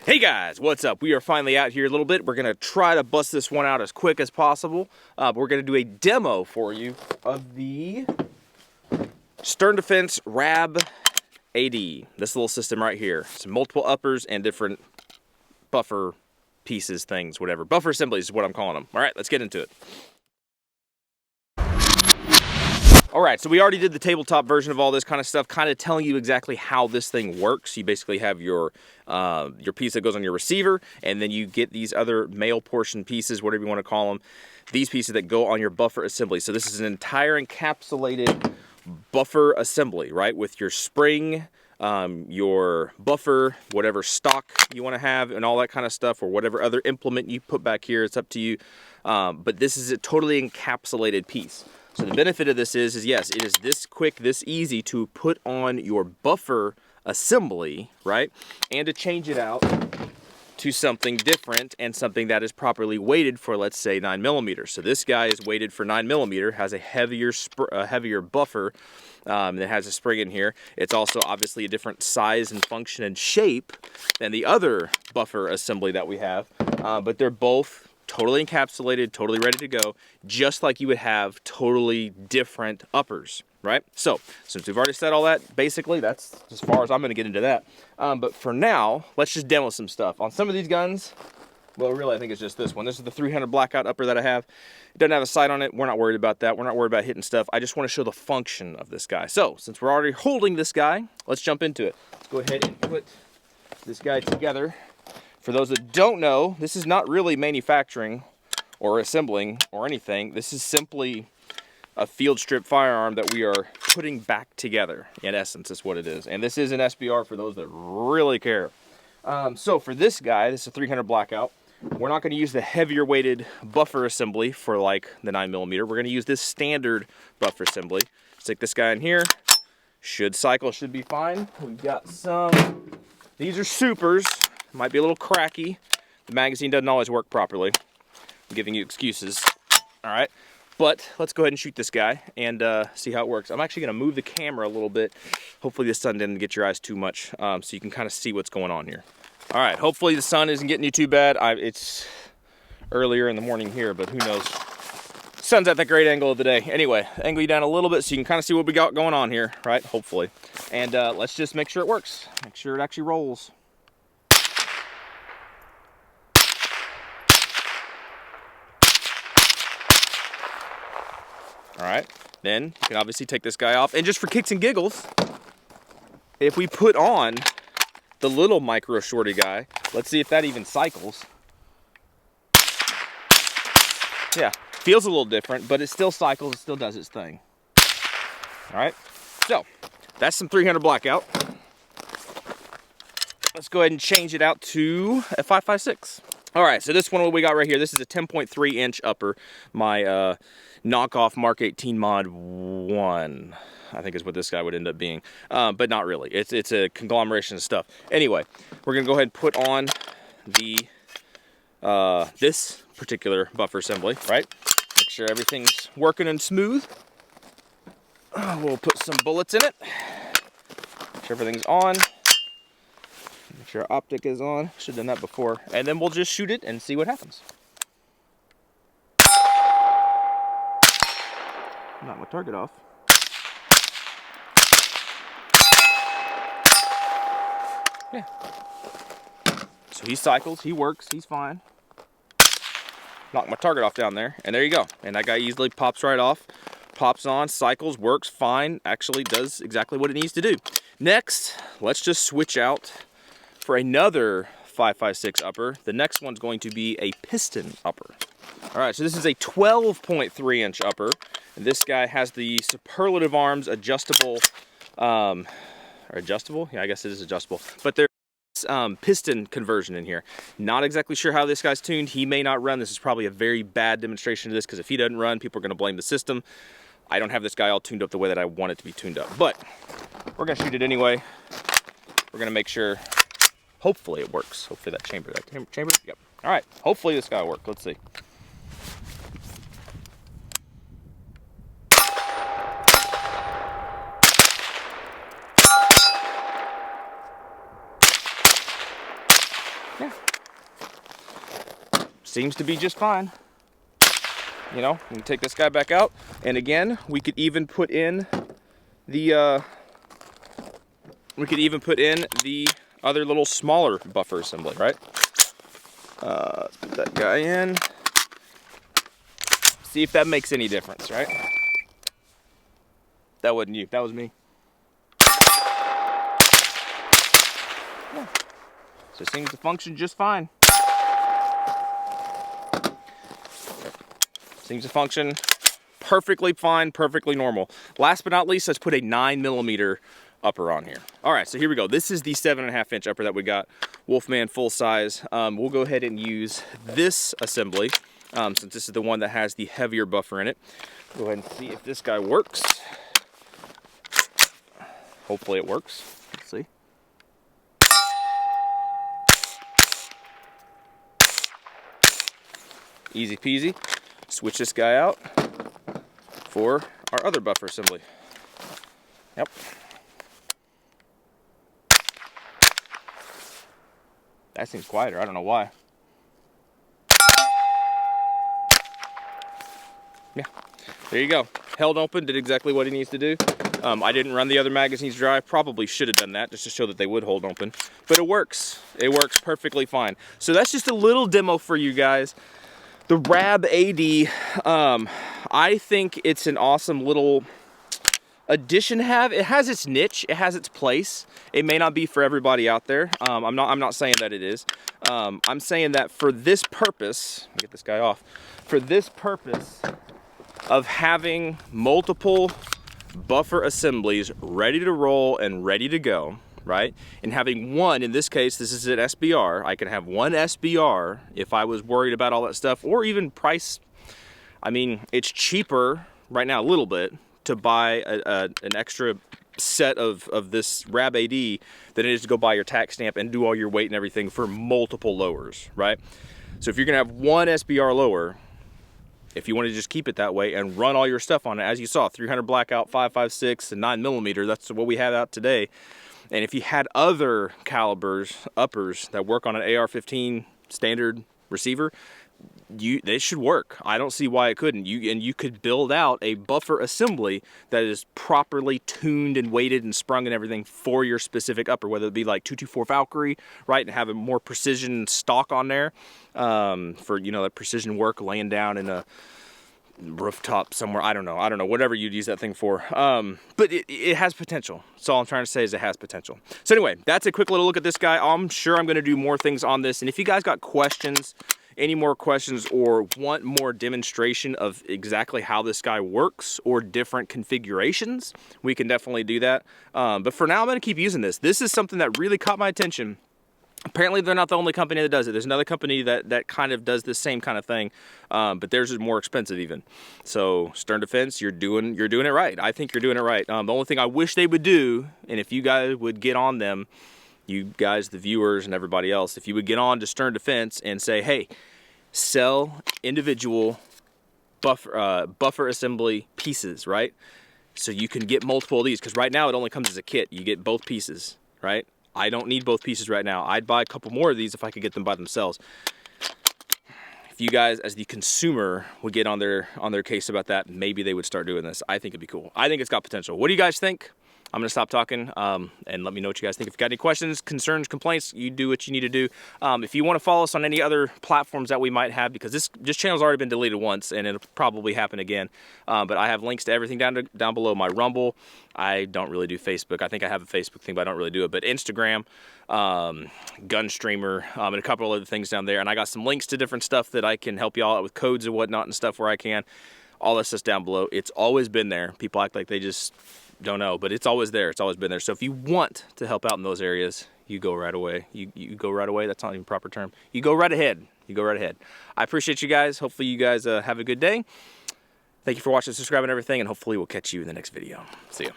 Hey guys, what's up? We are finally out here a little bit. We're gonna try to bust this one out as quick as possible. We're gonna do a demo for you of the Stern Defense RAB Ad. This little system right here. Some multiple uppers and different buffer pieces, things, whatever. Buffer assemblies is what I'm calling them. All right, let's get into it. All right, so we already did the tabletop version of all this kind of stuff, kind of telling you exactly how this thing works. You basically have your piece that goes on your receiver, and then you get these other male portion pieces, whatever you want to call them, these pieces that go on your buffer assembly. So this is an entire encapsulated buffer assembly, right? With your spring, your buffer, whatever stock you want to have, and all that kind of stuff, or whatever other implement you put back here, it's up to you. But this is a totally encapsulated piece. So the benefit of this is yes, it is this quick, this easy to put on your buffer assembly, right? And to change it out to something different and something that is properly weighted for, let's say, 9mm. So this guy is weighted for 9mm, has a heavier buffer that has a spring in here. It's also obviously a different size and function and shape than the other buffer assembly that we have, but they're both totally encapsulated, totally ready to go, just like you would have totally different uppers, right? So, since we've already said all that, basically, that's as far as I'm going to get into that. But for now, let's just demo some stuff. On some of these guns, well, really, I think it's just this one. This is the 300 Blackout upper that I have. It doesn't have a sight on it. We're not worried about that. We're not worried about hitting stuff. I just want to show the function of this guy. So, since we're already holding this guy, let's jump into it. Let's go ahead and put this guy together. For those that don't know, this is not really manufacturing or assembling or anything. This is simply a field strip firearm that we are putting back together. In essence, is what it is. And this is an SBR for those that really care. So for this guy, this is a 300 Blackout. We're not going to use the heavier weighted buffer assembly for like the 9mm. We're going to use this standard buffer assembly. Stick this guy in here. Should cycle, should be fine. We've got some, these are supers. Might be a little cracky. The magazine doesn't always work properly. I'm giving you excuses. All right, but let's go ahead and shoot this guy and see how it works. I'm actually going to move the camera a little bit. Hopefully the sun didn't get your eyes too much, so you can kind of see what's going on here. All right, hopefully the sun isn't getting you too bad. It's earlier in the morning here, but who knows? Sun's at that great angle of the day. Anyway, angle you down a little bit so you can kind of see what we got going on here, right? Hopefully. And let's just make sure it works. Make sure it actually rolls. All right, then you can obviously take this guy off. And just for kicks and giggles, if we put on the little micro shorty guy, let's see if that even cycles. Yeah, feels a little different, but it still cycles, it still does its thing. All right, so that's some 300 Blackout. Let's go ahead and change it out to a 5.56. All right, so this one, what we got right here, this is a 10.3 inch upper. My knockoff Mark 18 Mod 1, I think is what this guy would end up being. But not really, it's a conglomeration of stuff. Anyway, we're gonna go ahead and put on the, this particular buffer assembly, right? Make sure everything's working and smooth. We'll put some bullets in it. Make sure everything's on. Make sure our optic is on. Should have done that before. And then we'll just shoot it and see what happens. Knock my target off. Yeah. So he cycles, he works, he's fine. Knock my target off down there, and there you go. And that guy easily pops right off. Pops on, cycles, works fine. Actually does exactly what it needs to do. Next, let's just switch out for another 5.56 upper. The next one's going to be a Piston upper. All right, so this is a 12.3 inch upper. And this guy has the superlative arms adjustable, or adjustable? Yeah, I guess it is adjustable. But there's piston conversion in here. Not exactly sure how this guy's tuned. He may not run. This is probably a very bad demonstration of this, because if he doesn't run, people are going to blame the system. I don't have this guy all tuned up the way that I want it to be tuned up. But we're going to shoot it anyway. We're going to make sure, hopefully it works. Hopefully that chamber, yep. All right, hopefully this guy will work. Let's see. Yeah. Seems to be just fine. You know, we can take this guy back out, and again, we could even put in the other little smaller buffer assembly, right? Let's put that guy in. See if that makes any difference, right? That wasn't you, that was me. Yeah. So it seems to function just fine. Seems to function perfectly fine, perfectly normal. Last but not least, let's put a 9mm upper on here. All right, so here we go. This is the 7.5 inch upper that we got, Wolfman full size. We'll go ahead and use this assembly, since this is the one that has the heavier buffer in it. Go ahead and see if this guy works. Hopefully it works. Let's see. Easy peasy. Switch this guy out for our other buffer assembly. Yep. That seems quieter, I don't know why. Yeah, there you go. Held open, did exactly what he needs to do. I didn't run the other magazines dry. Probably should have done that just to show that they would hold open. But it works. It works perfectly fine. So that's just a little demo for you guys. The RAB Ad, I think it's an awesome little addition to have. It has its niche, it has its place. It may not be for everybody out there. I'm not saying that it is. I'm saying that for this purpose, let me get this guy off. For this purpose of having multiple buffer assemblies ready to roll and ready to go, right? And having one, in this case, this is an SBR. I can have one SBR if I was worried about all that stuff, or even price. I mean, it's cheaper right now a little bit to buy an extra set of this RAB Ad than it is to go buy your tax stamp and do all your weight and everything for multiple lowers, right? So if you're gonna have one SBR lower, if you want to just keep it that way and run all your stuff on it, as you saw, 300 Blackout, 5.56, and 9mm, that's what we have out today. And if you had other calibers, uppers, that work on an AR-15 standard receiver, they should work. I don't see why it couldn't. You could build out a buffer assembly that is properly tuned and weighted and sprung and everything for your specific upper, whether it be like 224 Valkyrie, right, and have a more precision stock on there for, you know, that precision work laying down in a rooftop somewhere. I don't know, whatever you'd use that thing for. But it has potential. That's all I'm trying to say, is it has potential. So anyway, that's a quick little look at this guy. I'm sure I'm going to do more things on this, and if you guys got questions, any more questions, or want more demonstration of exactly how this guy works or different configurations, we can definitely do that. But for now, I'm going to keep using this. This is something that really caught my attention. Apparently, they're not the only company that does it. There's another company that kind of does the same kind of thing, but theirs is more expensive even. So Stern Defense, you're doing it right. I think you're doing it right. The only thing I wish they would do, and if you guys would get on them, you guys, the viewers and everybody else, if you would get on to Stern Defense and say, hey, sell individual buffer assembly pieces, right? So you can get multiple of these, because right now it only comes as a kit. You get both pieces, right? I don't need both pieces right now. I'd buy a couple more of these if I could get them by themselves. If you guys, as the consumer, would get on their case about that, maybe they would start doing this. I think it'd be cool. I think it's got potential. What do you guys think? I'm gonna stop talking and let me know what you guys think. If you got any questions, concerns, complaints, you do what you need to do. If you want to follow us on any other platforms that we might have, because this channel's already been deleted once and it'll probably happen again. But I have links to everything down below. My Rumble. I don't really do Facebook. I think I have a Facebook thing, but I don't really do it. But Instagram, Gunstreamer, and a couple of other things down there. And I got some links to different stuff that I can help you all out with, codes and whatnot and stuff where I can. All that stuff's down below. It's always been there. People act like they just don't know, but it's always there. It's always been there. So if you want to help out in those areas, you go right away. You go right away. That's not even a proper term. You go right ahead. You go right ahead. I appreciate you guys. Hopefully you guys have a good day. Thank you for watching, subscribing, and everything, and hopefully we'll catch you in the next video. See ya.